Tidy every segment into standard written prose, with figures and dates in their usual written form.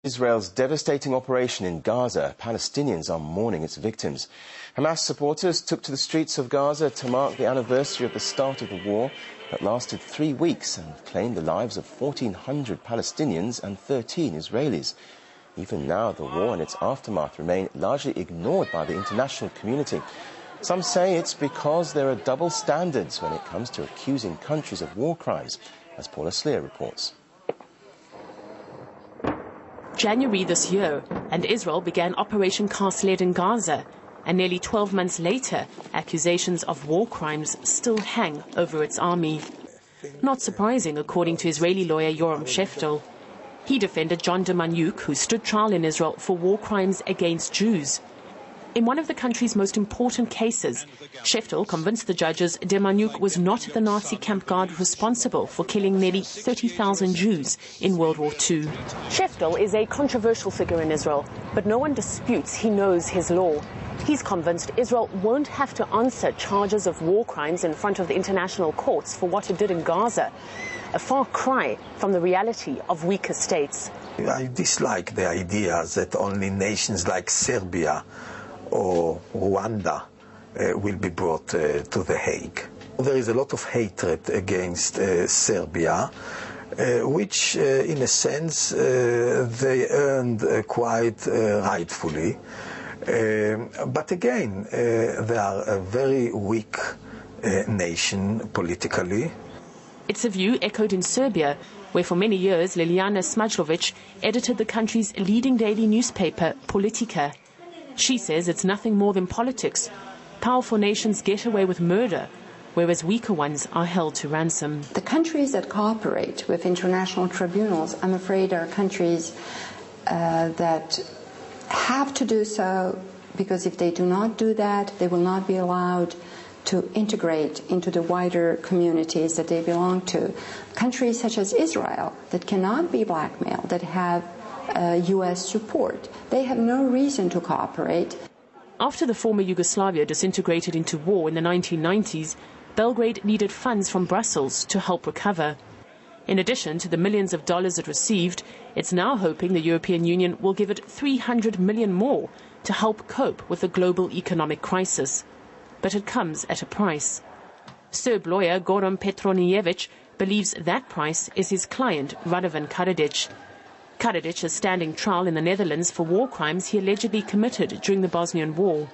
Israel's devastating operation in Gaza, Palestinians are mourning its victims. Hamas supporters took to the streets of Gaza to mark the anniversary of the start of the war that lasted 3 weeks and claimed the lives of 1,400 Palestinians and 13 Israelis. Even now, the war and its aftermath remain largely ignored by the international community. Some say it's because there are double standards when it comes to accusing countries of war crimes, as Paula Sleer reports. January this year, and Israel began Operation Cast Lead in Gaza, and nearly 12 months later, accusations of war crimes still hang over its army. Not surprising, according to Israeli lawyer Yoram Sheftel. He defended John de Manyuk, who stood trial in Israel for war crimes against Jews. In one of the country's most important cases, Sheftel convinced the judges de Manyuk was not the Nazi camp guard responsible for killing nearly 30,000 Jews in World War II. Sheftel is a controversial figure in Israel, but no one disputes he knows his law. He's convinced Israel won't have to answer charges of war crimes in front of the international courts for what it did in Gaza, a far cry from the reality of weaker states. I dislike the idea that only nations like Serbia or Rwanda will be brought to The Hague. There is a lot of hatred against Serbia, which in a sense they earned quite rightfully. But again, they are a very weak nation politically. It's a view echoed in Serbia, where for many years Liliana Smajlovic edited the country's leading daily newspaper, Politika. She says it's nothing more than politics. Powerful nations get away with murder, whereas weaker ones are held to ransom. The countries that cooperate with international tribunals, I'm afraid, are countries that have to do so, because if they do not do that, they will not be allowed to integrate into the wider communities that they belong to. Countries such as Israel that cannot be blackmailed, that have U.S. support, they have no reason to cooperate. After the former Yugoslavia disintegrated into war in the 1990s, Belgrade needed funds from Brussels to help recover. In addition to the millions of dollars it received, it's now hoping the European Union will give it 300 million more to help cope with the global economic crisis. But it comes at a price. Serb lawyer Goran Petronijevic believes that price is his client, Radovan Karadzic. Karadzic is standing trial in the Netherlands for war crimes he allegedly committed during the Bosnian War.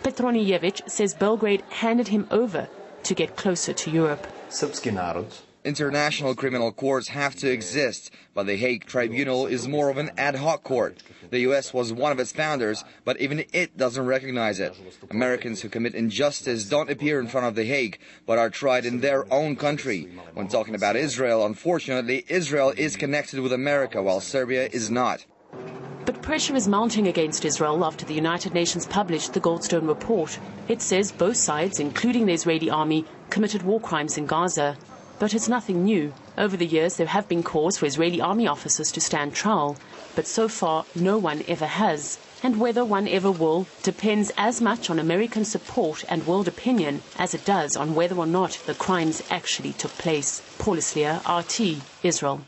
Petronijevic says Belgrade handed him over to get closer to Europe. Srpski narod. International criminal courts have to exist, but the Hague Tribunal is more of an ad hoc court. The U.S. was one of its founders, but even it doesn't recognize it. Americans who commit injustice don't appear in front of the Hague, but are tried in their own country. When talking about Israel, unfortunately, Israel is connected with America, while Serbia is not. But pressure is mounting against Israel after the United Nations published the Goldstone report. It says both sides, including the Israeli army, committed war crimes in Gaza. But it's nothing new. Over the years, there have been calls for Israeli army officers to stand trial. But so far, no one ever has. And whether one ever will depends as much on American support and world opinion as it does on whether or not the crimes actually took place. Paula Sleer, RT, Israel.